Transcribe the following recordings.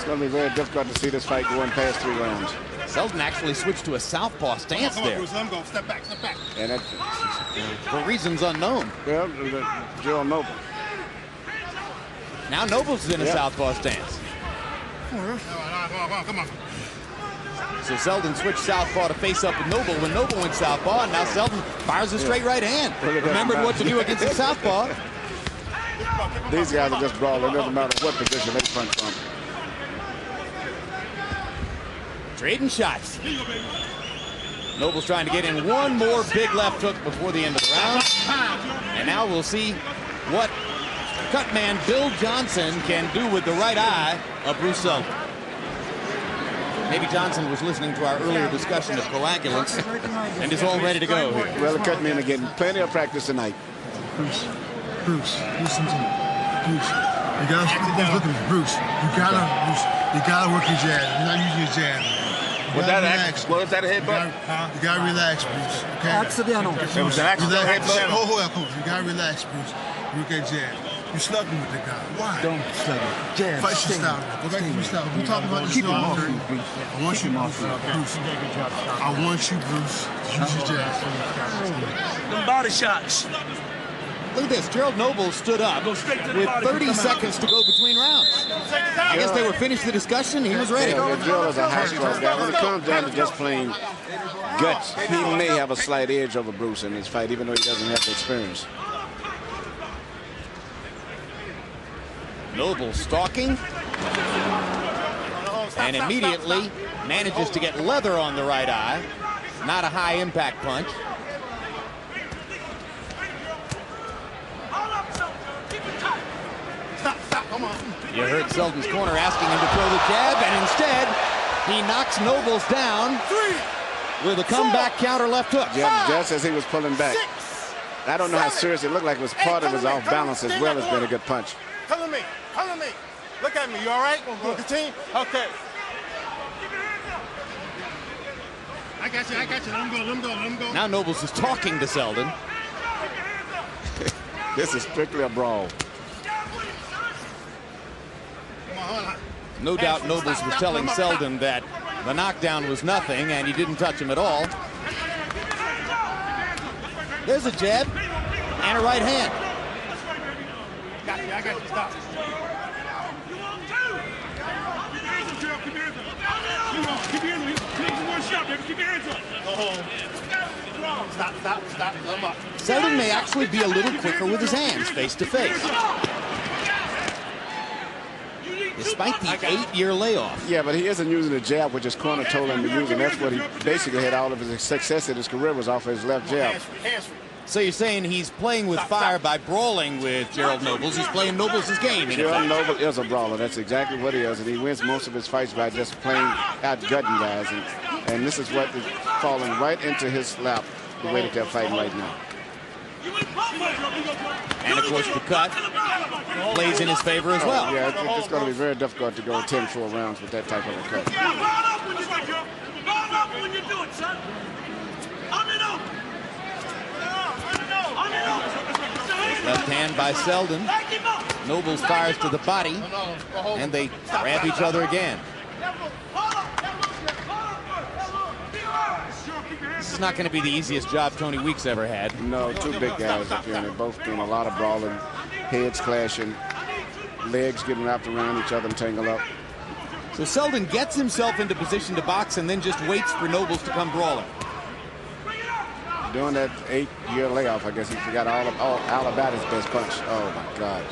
going to be very difficult to see this fight going past 3 rounds. Seldon actually switched to a southpaw stance there. Bruce, let him go. Step back, step back. And that's, For reasons unknown. well, Gerald Noble. Now Noble's is in a southpaw stance. Come on. So Seldon switched southpaw to face up with Noble when Noble went southpaw, and now Seldon fires a straight right hand. Remembered what to do against a southpaw. These guys are just brawling. It doesn't matter what position they punch from. Trading shots. Noble's trying to get in one more big left hook before the end of the round. And now we'll see what cut man Bill Johnson can do with the right eye of Bruce Seldon. Maybe Johnson was listening to our earlier discussion of coagulants and is all ready to go here. Well, the cut men are getting plenty of practice tonight. Bruce, listen to me. Bruce, you gotta look at me. Bruce, you gotta work your jab. You're not using your jab. Was that a headbutt? You gotta relax, Bruce. Okay? It was an accidental headbutt. Hold on, coach. You gotta relax, Bruce. Look at jab. You slugging with the guy. Why? Don't slug it. Jab. Fight your style. Go back to your style. We talking about this. Keep him off you, Bruce. I want you, Bruce. I want you, Bruce, to use your jab. Them body shots. Look at this. Gerald Noble stood up with 30 seconds to go between rounds. I guess they were finished the discussion. He was ready. Yeah, Gerald is a high-strung guy. When it comes down to just plain guts, he may have a slight edge over Bruce in this fight, even though he doesn't have the experience. Noble stalking. And immediately manages to get leather on the right eye. Not a high impact punch. You heard Seldon's corner asking him to throw the jab, and instead he knocks Nobles down with a comeback counter left hook. Yeah, just as he was pulling back. I don't know how serious it looked like. It was part of his off balance as well as being a good punch. Come to me. Look at me. You all right? With the team? Okay. I got you. Let him go. Now Nobles is talking to Seldon. This is strictly a brawl. No doubt Nobles was telling Seldon that the knockdown was nothing and he didn't touch him at all. There's a jab and a right hand. I got you. Stop. Keep your hands up. One shot, baby. Keep your hands up. Stop. Let him up. Seldon may actually be a little quicker with his hands face to face. Despite the 8-year layoff. Yeah, but he isn't using the jab, which his corner told him to use, and that's what he basically had all of his success in his career was off of his left jab. So you're saying he's playing with fire by brawling with Gerald Nobles. He's playing Nobles' game. Gerald Noble is a brawler. That's exactly what he is, and he wins most of his fights by just playing outgutting guys. And this is what is falling right into his lap, the way that they're fighting right now. And of course the cut plays in his favor as well. Yeah, it's going to be very difficult to go 10 full rounds with that type of a cut. Left hand by Seldon. Nobles fires to the body, and they grab each other again. This is not going to be the easiest job Tony Weeks ever had. No, two big guys up here, and they're both doing a lot of brawling, heads clashing, legs getting wrapped around each other and tangled up. So Seldon gets himself into position to box and then just waits for Nobles to come brawling. During that 8-year layoff, I guess he forgot all about his best punch. Oh, my God.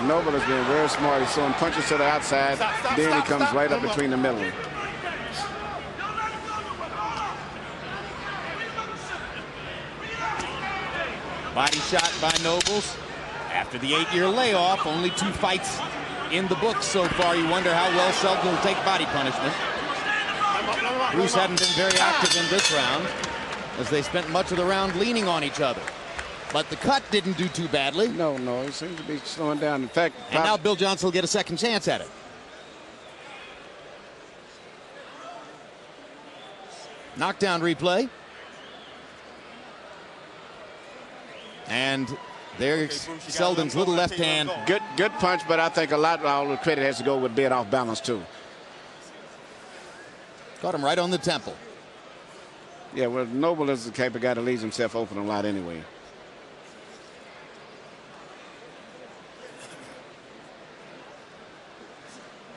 Noble has been very smart. He's throwing punches to the outside, then he comes right up between the middle. Body shot by Nobles. After the 8-year layoff, only 2 fights in the books so far. You wonder how well Seldon will take body punishment. Bruce hadn't been very active in this round, as they spent much of the round leaning on each other. But the cut didn't do too badly. No, he seems to be slowing down. In fact, and now Bill Johnson will get a second chance at it. Knockdown replay. And There's Seldon's little left hand. Good punch, but I think all the credit has to go with being off balance too. Caught him right on the temple. Yeah, well, Noble is the type of guy that leaves himself open a lot anyway.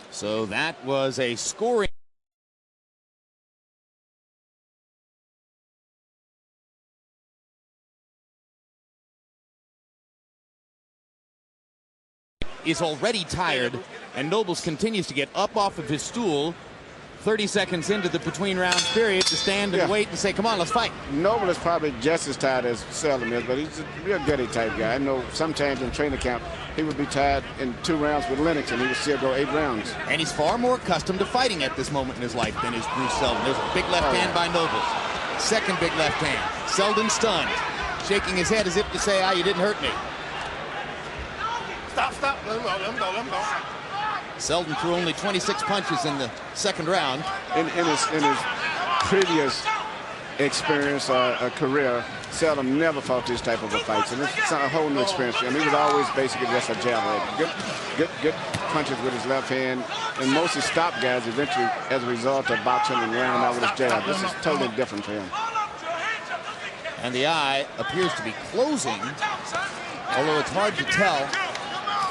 So that was a scoring. Is already tired, and Nobles continues to get up off of his stool 30 seconds into the between rounds period to stand and wait and say, come on, let's fight. Noble is probably just as tired as Seldon is, but he's a real gutty type guy. I know sometimes in training camp he would be tired in 2 rounds with Lennox and he would still go 8 rounds. And he's far more accustomed to fighting at this moment in his life than is Bruce Seldon. There's a big left hand by Nobles. Second big left hand. Seldon stunned, shaking his head as if to say, you didn't hurt me. Stop. Let him go. Seldon threw only 26 punches in the second round. In his previous experience or career, Seldon never fought this type of a fight. So this is a whole new experience for him. He was always basically just a javelin. Good punches with his left hand, and mostly stopped guys eventually as a result of boxing and wearing out with his jab. This is totally different for him. And the eye appears to be closing, although it's hard to tell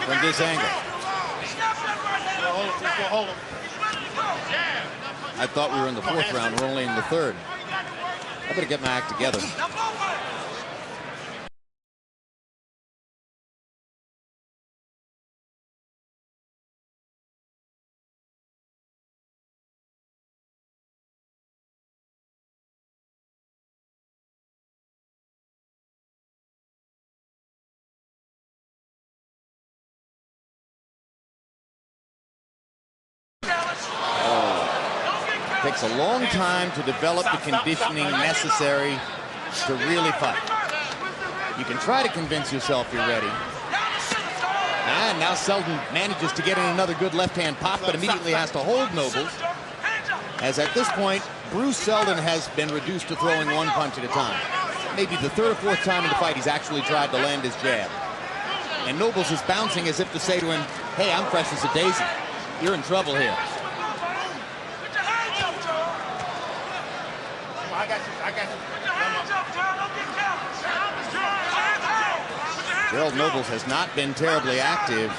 from this angle. I thought we were in the 4th round. We're only in the 3rd. I better get my act together. Takes a long time to develop the conditioning necessary to really fight. You can try to convince yourself you're ready. And now Seldon manages to get in another good left-hand pop, but immediately has to hold Nobles. As at this point, Bruce Seldon has been reduced to throwing 1 punch at a time. Maybe the 3rd or 4th time in the fight he's actually tried to land his jab. And Nobles is bouncing as if to say to him, hey, I'm fresh as a daisy. You're in trouble here. I got you. Gerald Nobles has not been terribly active.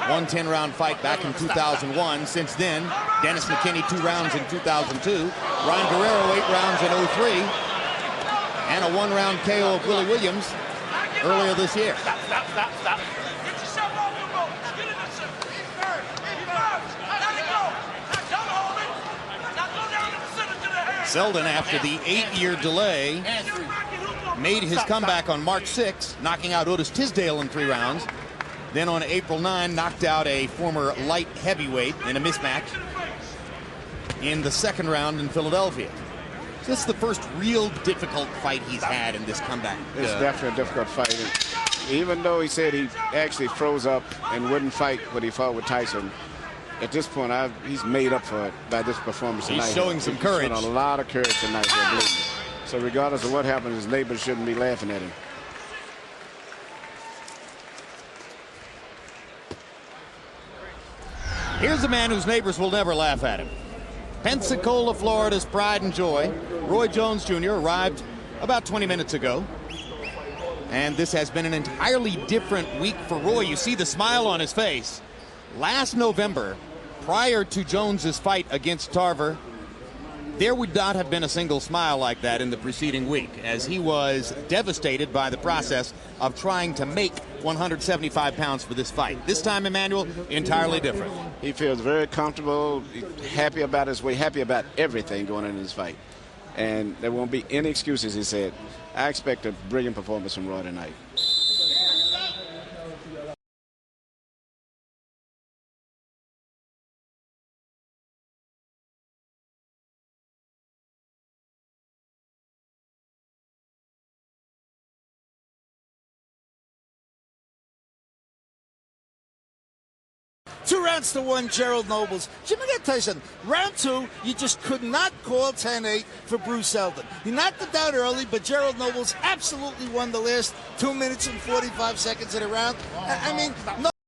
1 10-round fight back in 2001. Since then, Dennis McKinney 2 rounds in 2002. Ryan Guerrero 8 rounds in 03. And a 1-round KO of Willie Williams earlier this year. Stop. Seldon, after the 8-year delay, made his comeback on March 6, knocking out Otis Tisdale in 3 rounds. Then on April 9, knocked out a former light heavyweight in a mismatch in the 2nd round in Philadelphia. This is the first real difficult fight he's had in this comeback. It's definitely a difficult fight. And even though he said he actually froze up and wouldn't fight when he fought with Tyson, at this point, he's made up for it by this performance tonight. He's showing some courage. He's showing a lot of courage tonight, believe me. So regardless of what happens, his neighbors shouldn't be laughing at him. Here's a man whose neighbors will never laugh at him. Pensacola, Florida's pride and joy. Roy Jones Jr. arrived about 20 minutes ago. And this has been an entirely different week for Roy. You see the smile on his face. Last November, prior to Jones's fight against Tarver, there would not have been a single smile like that in the preceding week, as he was devastated by the process of trying to make 175 pounds for this fight. This time, Emmanuel, entirely different. He feels very comfortable, happy about his way, happy about everything going into this fight. And there won't be any excuses, he said. I expect a brilliant performance from Roy tonight. 2 rounds to 1, Gerald Nobles. Jim, I got to tell you something. Round 2, you just could not call 10-8 for Bruce Seldon. He knocked it down early, but Gerald Nobles absolutely won the last 2 minutes and 45 seconds of the round. I mean, no.